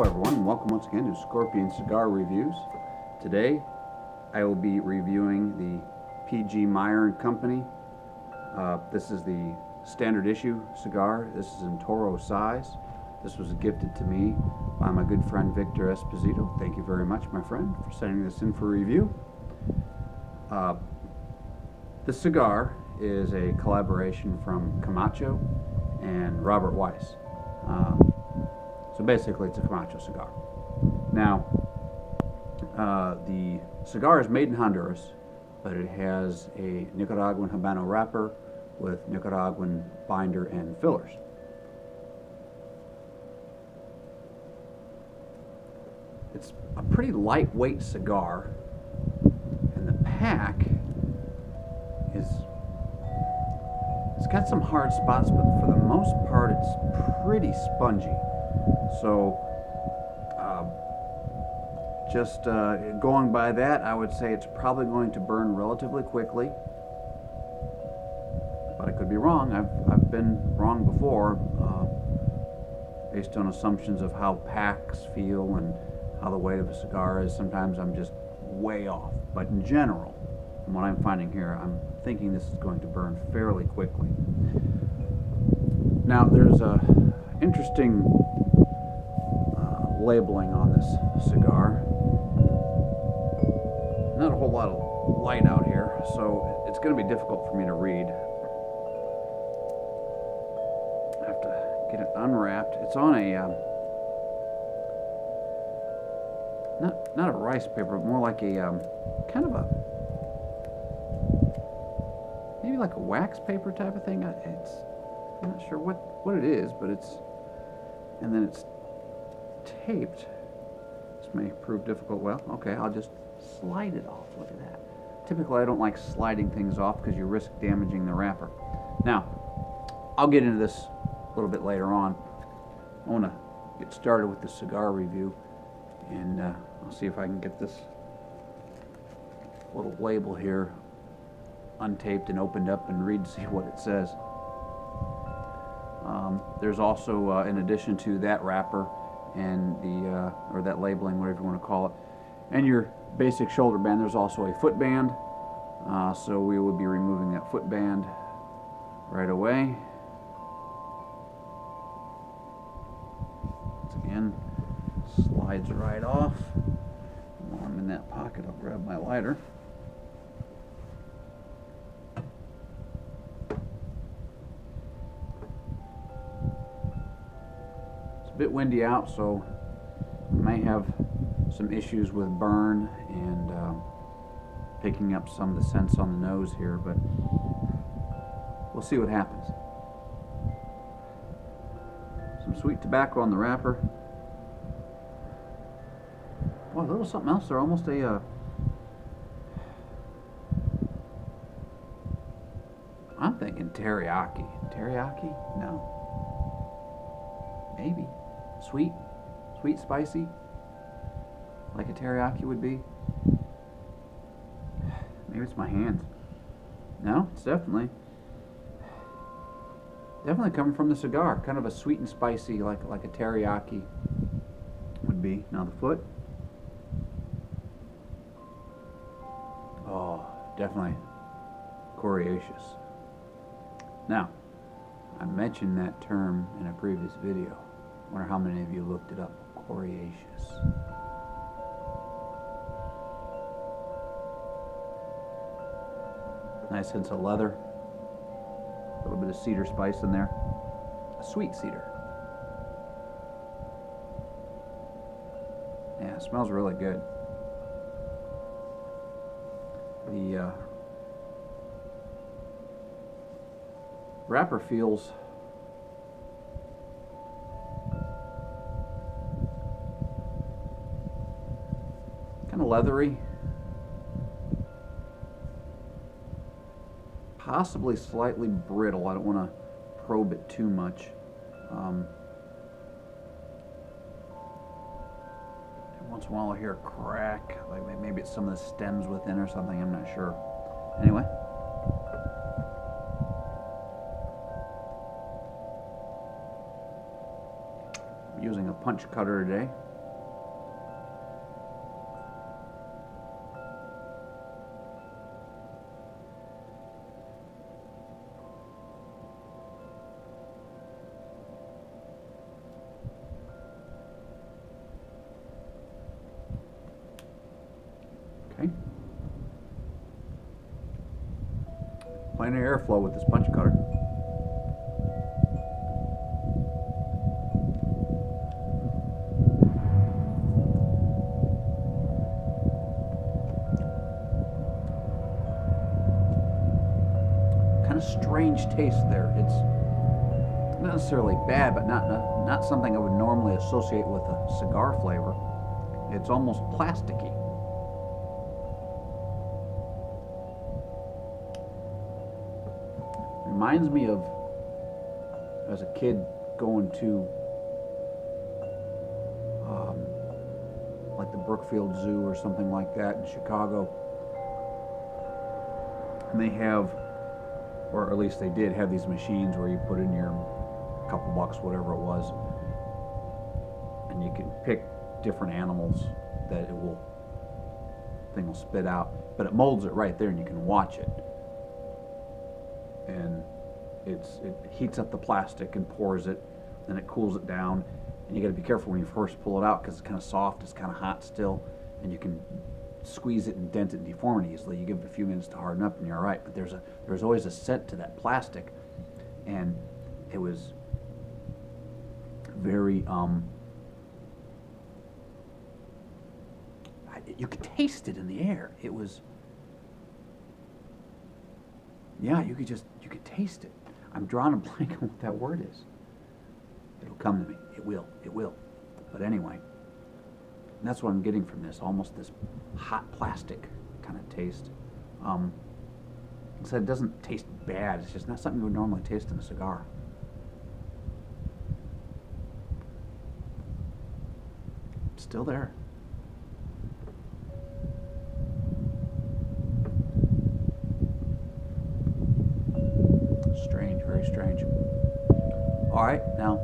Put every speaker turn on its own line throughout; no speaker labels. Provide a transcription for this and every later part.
Hello everyone, and welcome once again to Scorpion Cigar Reviews. Today I will be reviewing the PG Meyer & Company. This is the standard issue cigar. This is in Toro size. This was gifted to me by my good friend Victor Esposito. Thank you very much, my friend, for sending this in for review. The cigar is a collaboration from Camacho and Robert Weiss. So basically it's a Camacho cigar. Now, the cigar is made in Honduras, but it has a Nicaraguan Habano wrapper with Nicaraguan binder and fillers. It's a pretty lightweight cigar, and the pack is, it's got some hard spots, but for the most part it's pretty spongy. So just going by that, I would say it's probably going to burn relatively quickly, but I could be wrong. I've been wrong before based on assumptions of how packs feel and how the weight of a cigar is. Sometimes I'm just way off, but in general, from what I'm finding here, I'm thinking this is going to burn fairly quickly. Now, there's a interesting labeling on this cigar. Not a whole lot of light out here, so it's going to be difficult for me to read. I have to get it unwrapped. It's on a not a rice paper, but more like a kind of a, maybe like a wax paper type of thing. I'm not sure what it is, but it's, and then it's taped. This may prove difficult. Well, okay, I'll just slide it off. Look at that. Typically I don't like sliding things off because you risk damaging the wrapper. Now, I'll get into this a little bit later on. I want to get started with the cigar review, and I'll see if I can get this little label here untaped and opened up and read to see what it says. There's also, in addition to that wrapper and the, or that labeling, whatever you want to call it, and your basic shoulder band, there's also a foot band. So we will be removing that foot band right away. Once again, slides right off. While I'm in that pocket, I'll grab my lighter. A bit windy out, so I may have some issues with burn and picking up some of the scents on the nose here, but we'll see what happens. Some sweet tobacco on the wrapper. Oh, a little something else there, almost a I'm thinking teriyaki. Teriyaki? No. Maybe. Sweet, spicy, like a teriyaki would be. Maybe it's my hands. No, it's definitely coming from the cigar. Kind of a sweet and spicy, like a teriyaki would be. Now the foot. Oh, definitely coriaceous. Now, I mentioned that term in a previous video. I wonder how many of you looked it up. Coriaceous. Nice sense of leather. A little bit of cedar spice in there. A sweet cedar. Yeah, it smells really good. The wrapper feels kind of leathery, possibly slightly brittle. I don't want to probe it too much. Once in a while I'll hear a crack, like maybe it's some of the stems within or something, I'm not sure. Anyway. I'm using a punch cutter today. plenty of airflow with this punch cutter. Kind of strange taste there. It's not necessarily bad, but not something I would normally associate with a cigar flavor. It's almost plasticky. Reminds me of, as a kid, going to like the Brookfield Zoo or something like that in Chicago. And they have, or at least they did have, these machines where you put in your couple bucks, whatever it was, and you can pick different animals that thing will spit out, but it molds it right there and you can watch it. And it heats up the plastic and pours it, then it cools it down, and you got to be careful when you first pull it out because it's kind of soft, it's kind of hot still, and you can squeeze it and dent it and deform it easily. You give it a few minutes to harden up and you're all right. But there's always a scent to that plastic, and it was very you could taste it in the air. It was, yeah, you could taste it. I'm drawing a blank on what that word is. It'll come to me. It will. But anyway, that's what I'm getting from this, almost this hot plastic kind of taste. So it doesn't taste bad. It's just not something you would normally taste in a cigar. It's still there. Strange, very strange. All right, now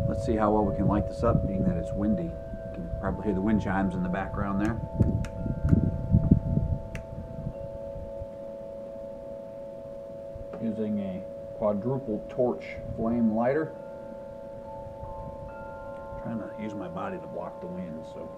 let's see how well we can light this up, being that it's windy. You can probably hear the wind chimes in the background there. Using a quadruple torch flame lighter. Trying to use my body to block the wind, so.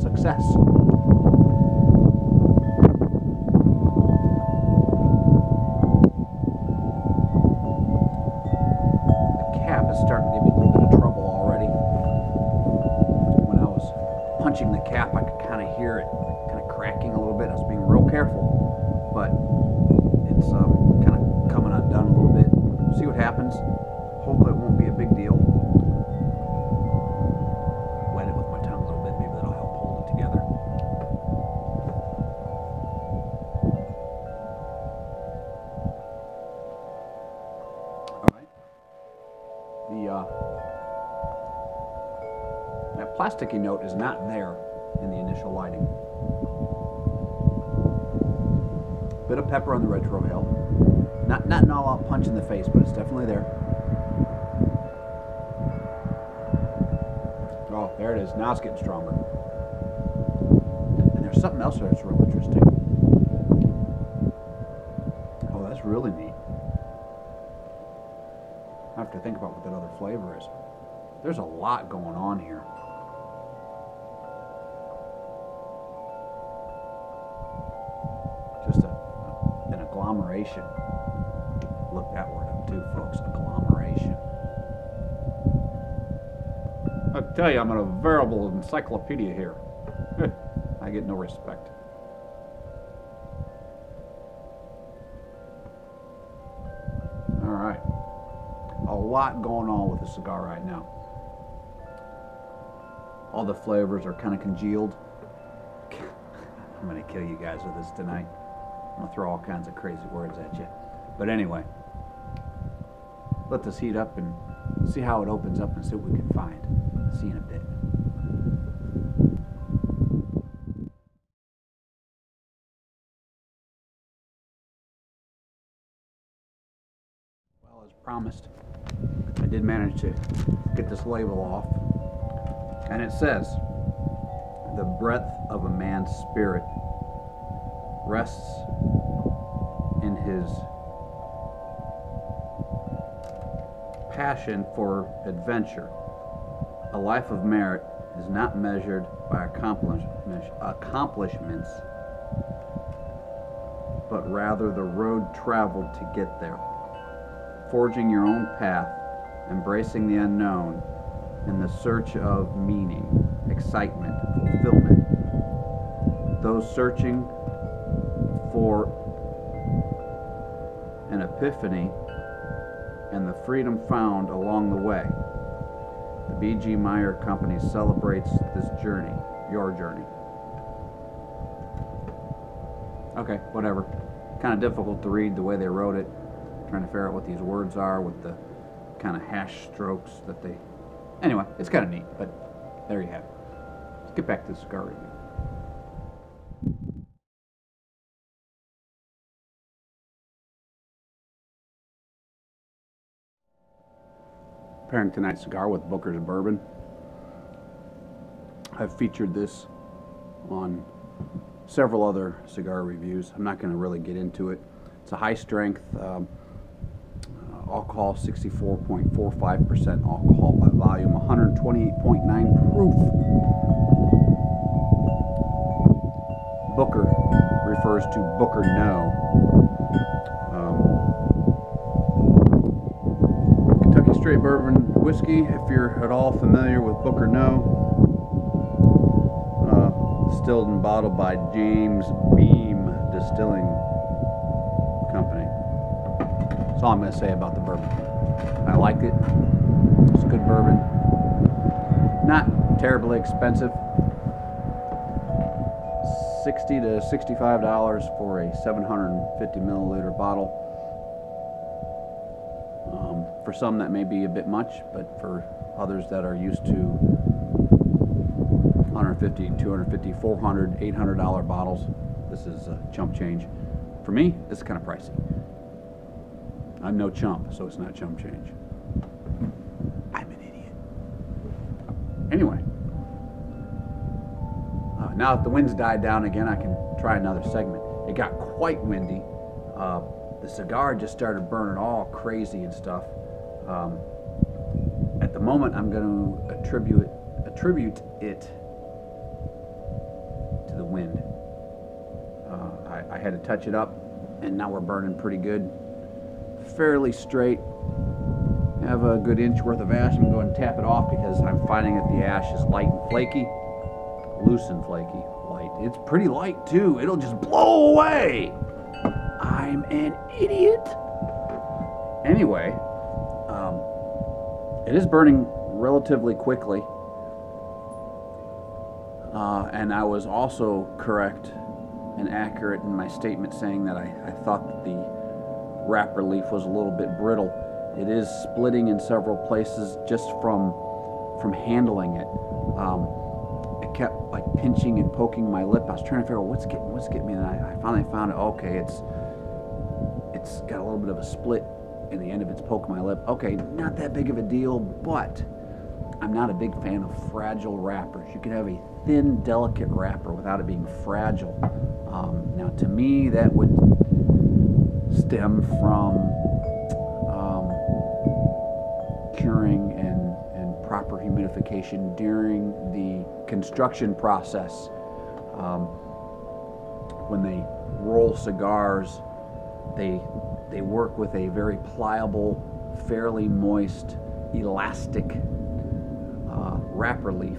Success. The cap is starting to give me a little bit of trouble already. When I was punching the cap, I could kind of hear it kind of cracking a little bit. I was being real careful, but it's kind of coming undone a little bit. See what happens. Hopefully it won't be a big deal. Wet it with my tongue a little bit. Maybe that'll help hold it together. That plasticky note is not there in the initial lighting. Bit of pepper on the retro hill. Not an all-out punch in the face, but it's definitely there. Oh, there it is. Now it's getting stronger. And there's something else there that's real interesting. Oh, that's really neat. I have to think about what that other flavor is. There's a lot going on here. Just an agglomeration. Look that word up too, folks. Agglomeration. I tell you, I'm a veritable encyclopedia here. I get no respect. All right. A lot going on with the cigar right now. All the flavors are kind of congealed. I'm going to kill you guys with this tonight. I'm going to throw all kinds of crazy words at you. But anyway, let this heat up and see how it opens up and see what we can find. See you in a bit. Well, as promised, I did manage to get this label off, and it says, "The breadth of a man's spirit rests in his passion for adventure. A life of merit is not measured by accomplishments, but rather the road traveled to get there. Forging your own path, embracing the unknown in the search of meaning, excitement, fulfillment. Those searching for an epiphany and the freedom found along the way. The B.G. Meyer Company celebrates this journey, your journey." Okay, whatever. Kind of difficult to read the way they wrote it. Trying to figure out what these words are with the kind of hash strokes that they... Anyway, it's kind of neat, but there you have it. Let's get back to the cigar review. Pairing tonight's cigar with Booker's Bourbon. I've featured this on several other cigar reviews. I'm not going to really get into it. It's a high strength alcohol, 64.45% alcohol by volume, 128.9 proof. Booker refers to Booker No. Kentucky Straight Bourbon Whiskey, if you're at all familiar with Booker No. Distilled and bottled by James Beam Distilling Company. That's all I'm going to say about the bourbon. I liked it. It's good bourbon. Not terribly expensive. $60 to $65 for a 750 milliliter bottle. For some that may be a bit much, but for others that are used to $150, $250, $400, $800 bottles, this is chump change. For me, this is kind of pricey. I'm no chump, so it's not chump change. I'm an idiot. Anyway, now that the wind's died down again, I can try another segment. It got quite windy. The cigar just started burning all crazy and stuff. At the moment, I'm going to attribute it to the wind. I had to touch it up, and now we're burning pretty good. Fairly straight. Have a good inch worth of ash. I'm going to go and tap it off because I'm finding that the ash is light and flaky. Loose and flaky. Light. It's pretty light too. It'll just blow away. I'm an idiot. Anyway, it is burning relatively quickly. And I was also correct and accurate in my statement saying that I thought that the wrapper leaf was a little bit brittle. It is splitting in several places just from handling it. It kept like pinching and poking my lip. I was trying to figure out what's getting me, and I finally found it. Okay, it's got a little bit of a split in the end of its poking my lip. Okay, not that big of a deal, but I'm not a big fan of fragile wrappers. You can have a thin, delicate wrapper without it being fragile. Now, to me, that would stem from curing and proper humidification during the construction process. When they roll cigars, they work with a very pliable, fairly moist, elastic wrapper leaf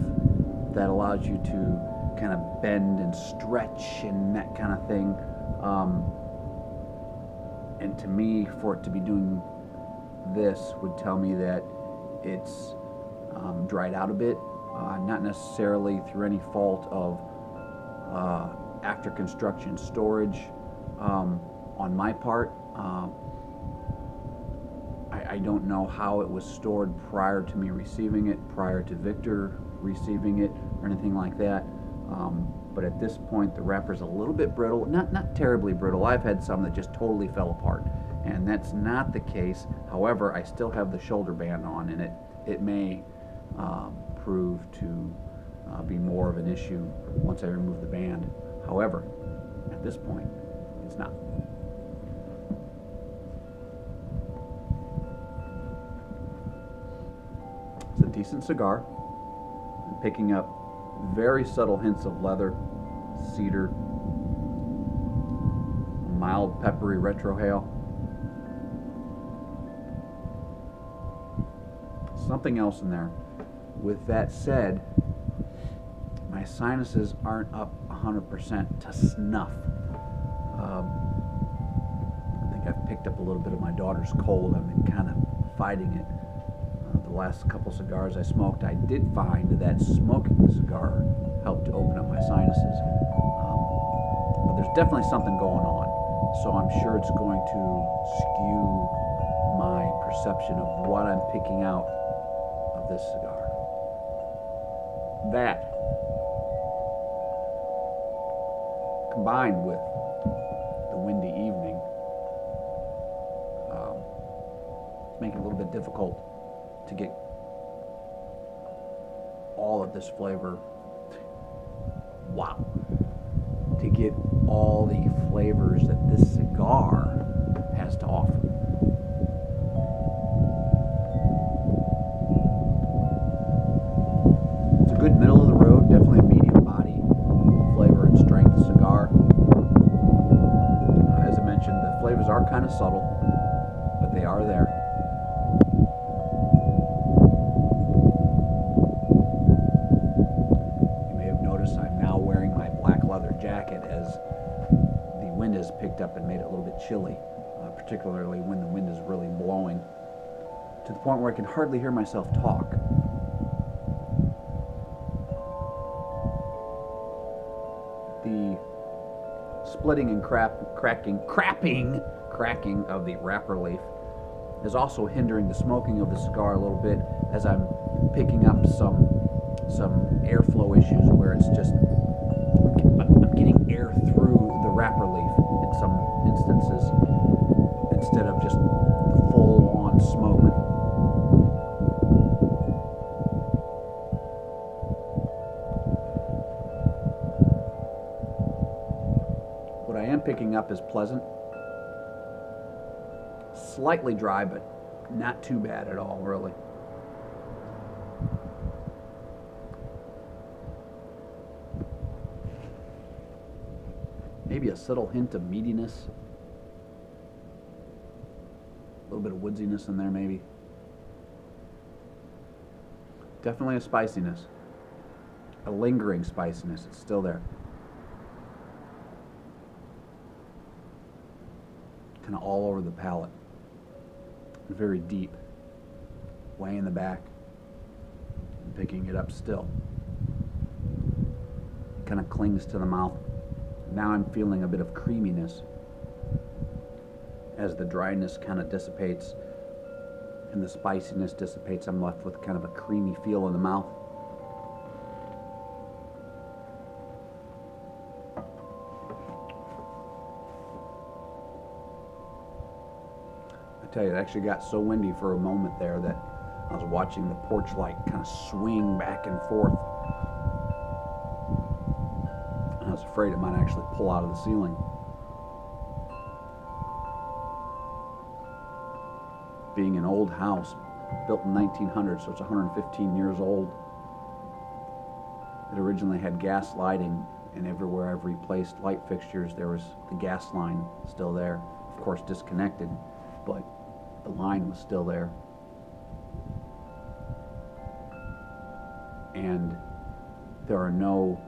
that allows you to kind of bend and stretch and that kind of thing. And to me, for it to be doing this would tell me that it's dried out a bit, not necessarily through any fault of after construction storage on my part. I don't know how it was stored prior to me receiving it, prior to Victor receiving it, or anything like that. But at this point, the wrapper's a little bit brittle, not terribly brittle. I've had some that just totally fell apart. and that's not the case. However, I still have the shoulder band on, and it may prove to be more of an issue once I remove the band. However, at this point, it's not. It's a decent cigar. I'm picking up very subtle hints of leather, cedar, a mild peppery retrohale. Something else in there. With that said, my sinuses aren't up 100% to snuff. I think I've picked up a little bit of my daughter's cold. I've been kind of fighting it. The last couple cigars I smoked, I did find that smoking the cigar helped to open up my sinuses. But there's definitely something going on. So I'm sure it's going to skew my perception of what I'm picking out of this cigar. That, combined with the windy evening, it's making it a little bit difficult to get all of this flavor. Wow. To get all the flavors that this cigar has to offer. It's a good middle of the road, definitely a medium body flavor and strength cigar. As I mentioned, the flavors are kind of subtle, but they are there. Jacket as the wind has picked up and made it a little bit chilly, particularly when the wind is really blowing to the point where I can hardly hear myself talk. The splitting and cracking of the wrapper leaf is also hindering the smoking of the cigar a little bit, as I'm picking up some airflow issues where it's just I'm getting air through the wrapper leaf in some instances instead of just full-on smoke. What I am picking up is pleasant. Slightly dry, but not too bad at all, really. Maybe a subtle hint of meatiness. A little bit of woodsiness in there, maybe. Definitely a spiciness. A lingering spiciness. It's still there. Kind of all over the palate. Very deep. Way in the back. And picking it up still. Kind of clings to the mouth. Now I'm feeling a bit of creaminess as the dryness kind of dissipates and the spiciness dissipates. I'm left with kind of a creamy feel in the mouth. I tell you, it actually got so windy for a moment there that I was watching the porch light kind of swing back and forth. I was afraid it might actually pull out of the ceiling. Being an old house, built in 1900, so it's 115 years old. It originally had gas lighting, and everywhere I've replaced light fixtures, there was the gas line still there. Of course, disconnected, but the line was still there. And there are no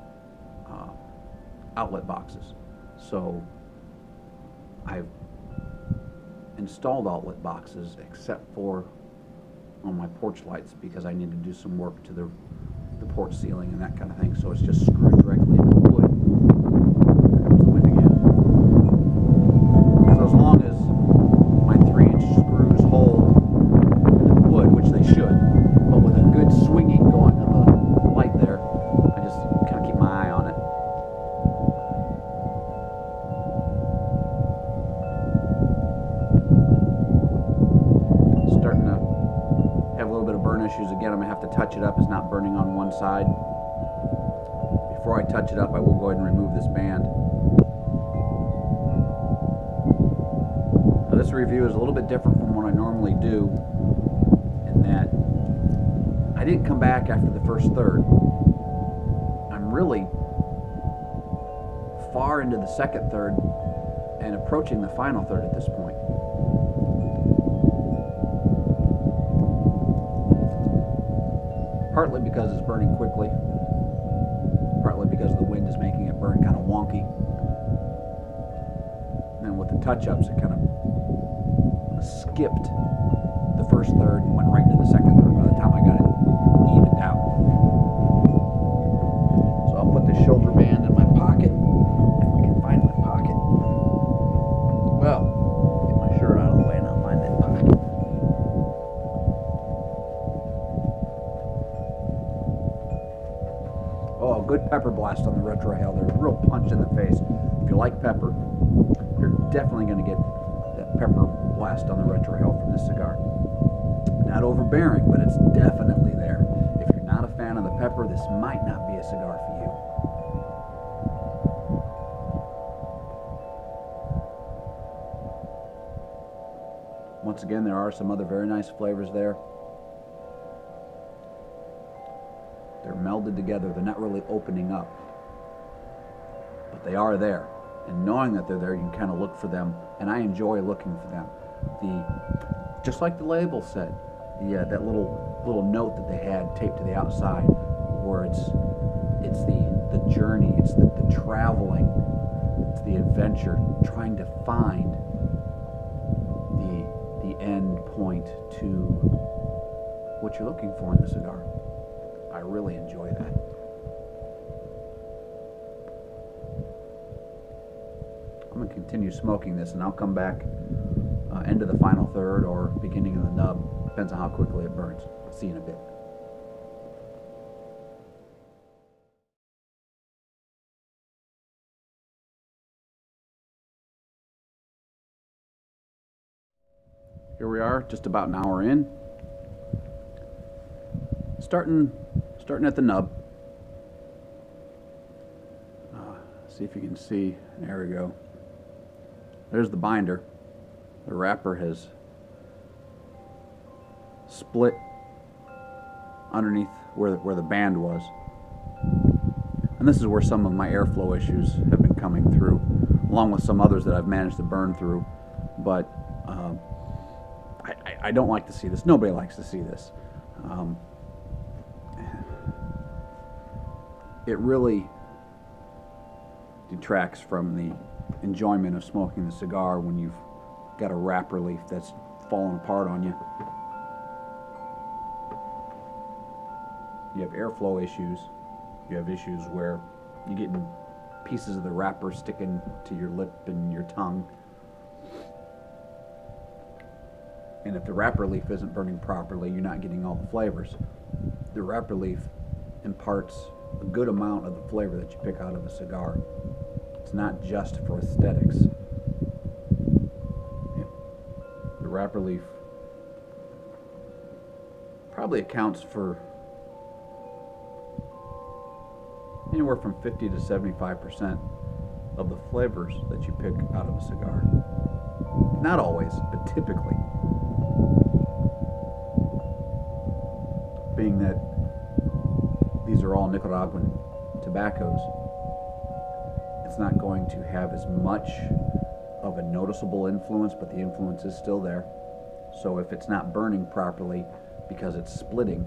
outlet boxes. So I've installed outlet boxes except for on my porch lights because I need to do some work to the porch ceiling and that kind of thing. So it's just screwed directly into the wood. There comes the wind again. So as long as my 3-inch screws hold into the wood, which they should, but with a good swinging going of the light there, I just kind of keep my eye on it. Again, I'm going to have to touch it up. It's not burning on one side. Before I touch it up, I will go ahead and remove this band. Now, this review is a little bit different from what I normally do in that I didn't come back after the first third. I'm really far into the second third and approaching the final third at this point. Partly because it's burning quickly, partly because the wind is making it burn kind of wonky. And then with the touch-ups, it kind of skipped the first third and went right into the second third by the time I got it evened out. So I'll put this shoulder band in my pocket, if I can find my pocket. Well, get my shirt out of the way and I'll find that pocket. Oh, good pepper blast on the retrohale. There's a real punch in the face. If you like pepper, you're definitely going to get that pepper blast on the retrohale from this cigar. Not overbearing, but it's definitely there. If you're not a fan of the pepper, this might not be a cigar for you. Once again, there are some other very nice flavors there. They're melded together. They're not really opening up, but they are there. And knowing that they're there, you can kind of look for them, and I enjoy looking for them. Just like the label said, that little note that they had taped to the outside, where it's the journey, it's the traveling, it's the adventure, trying to find the end point to what you're looking for in the cigar. I really enjoy that. I'm going to continue smoking this, and I'll come back end of the final third or beginning of the nub. Depends on how quickly it burns. See you in a bit. Here we are, just about an hour in. Starting at the nub. See if you can see. There we go. There's the binder. The wrapper has split underneath where the band was. And this is where some of my airflow issues have been coming through, along with some others that I've managed to burn through. But I don't like to see this. Nobody likes to see this. It really detracts from the enjoyment of smoking the cigar when you've got a wrapper leaf that's falling apart on you. You have airflow issues. You have issues where you're getting pieces of the wrapper sticking to your lip and your tongue. And if the wrapper leaf isn't burning properly, you're not getting all the flavors. The wrapper leaf imparts a good amount of the flavor that you pick out of a cigar. It's not just for aesthetics. The wrapper leaf probably accounts for anywhere from 50 to 75% of the flavors that you pick out of a cigar. Not always, but typically. Being that these are all Nicaraguan tobaccos, it's not going to have as much of a noticeable influence, but the influence is still there. So if it's not burning properly because it's splitting,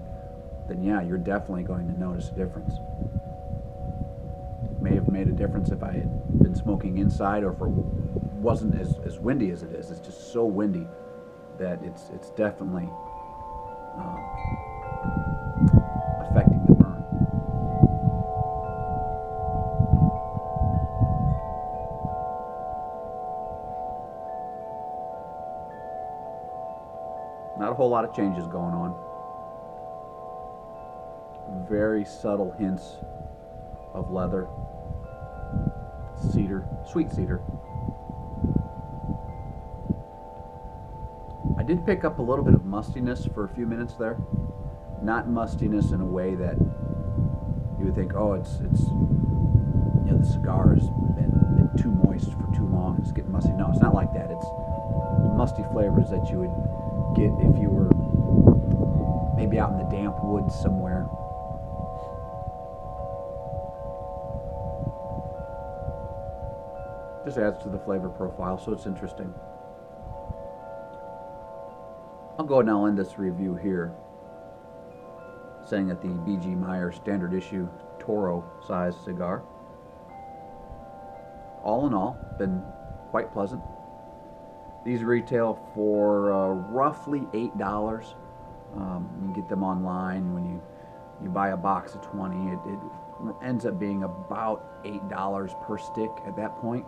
then yeah, you're definitely going to notice a difference. May have made a difference if I had been smoking inside, or if it wasn't as windy as it is. It's just so windy that it's definitely affecting the burn. Not a whole lot of changes going on. Very subtle hints of leather, cedar, sweet cedar. I did pick up a little bit of mustiness for a few minutes there, not mustiness in a way that you would think, oh, it's the cigar has been too moist for too long, it's getting musty. No, it's not like that. It's musty flavors that you would get if you were maybe out in the damp woods somewhere. Just adds to the flavor profile, so it's interesting. I'll go ahead and I'll end this review here, saying that the B.G. Meyer standard issue Toro size cigar, all in all, been quite pleasant. These retail for roughly $8. You can get them online. When you buy a box of 20, it ends up being about $8 per stick at that point.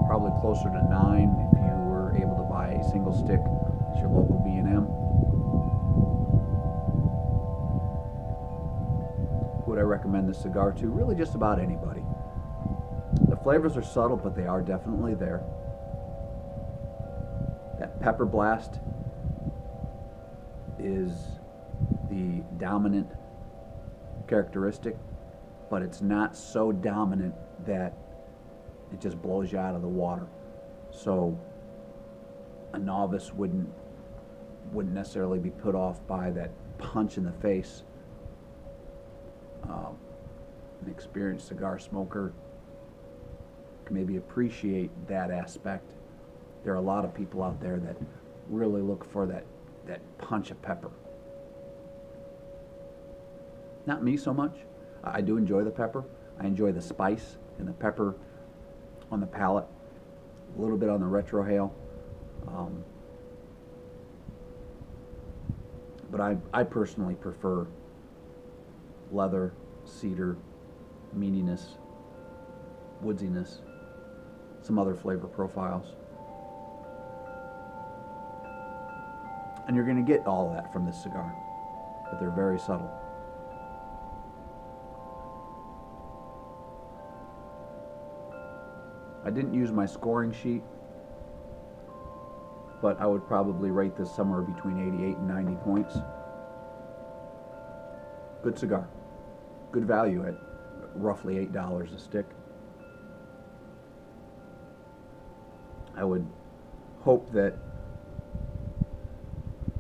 Probably closer to 9 if you were able to buy a single stick at your local B&M. Would I recommend this cigar to? Really just about anybody. The flavors are subtle, but they are definitely there. That pepper blast is the dominant characteristic, but it's not so dominant that it just blows you out of the water. So a novice wouldn't necessarily be put off by that punch in the face. An experienced cigar smoker can maybe appreciate that aspect. There are a lot of people out there that really look for that punch of pepper. Not me so much. I do enjoy the pepper. I enjoy the spice and the pepper on the palate, a little bit on the retrohale. But I personally prefer leather, cedar, meatiness, woodsiness, some other flavor profiles. And you're going to get all of that from this cigar, but they're very subtle. I didn't use my scoring sheet, but I would probably rate this somewhere between 88 and 90 points. Good cigar. Good value at roughly $8 a stick. I would hope that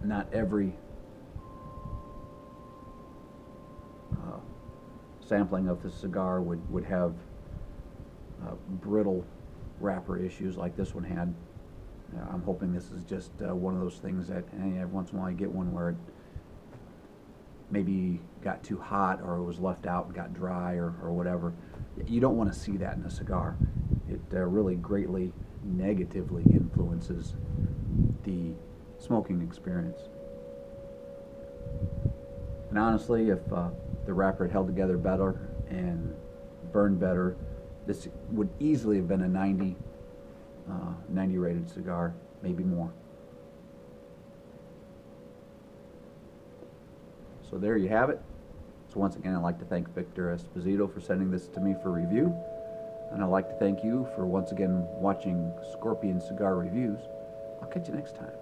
not every sampling of the cigar would have brittle wrapper issues like this one had. I'm hoping this is just one of those things that every once in a while you get one where it maybe got too hot, or it was left out and got dry, or whatever. You don't want to see that in a cigar. It really greatly negatively influences the smoking experience. And honestly, if the wrapper had held together better and burned better, this would easily have been a 90 rated cigar, maybe more. So there you have it. So once again, I'd like to thank Victor Esposito for sending this to me for review. And I'd like to thank you for once again watching Scorpion Cigar Reviews. I'll catch you next time.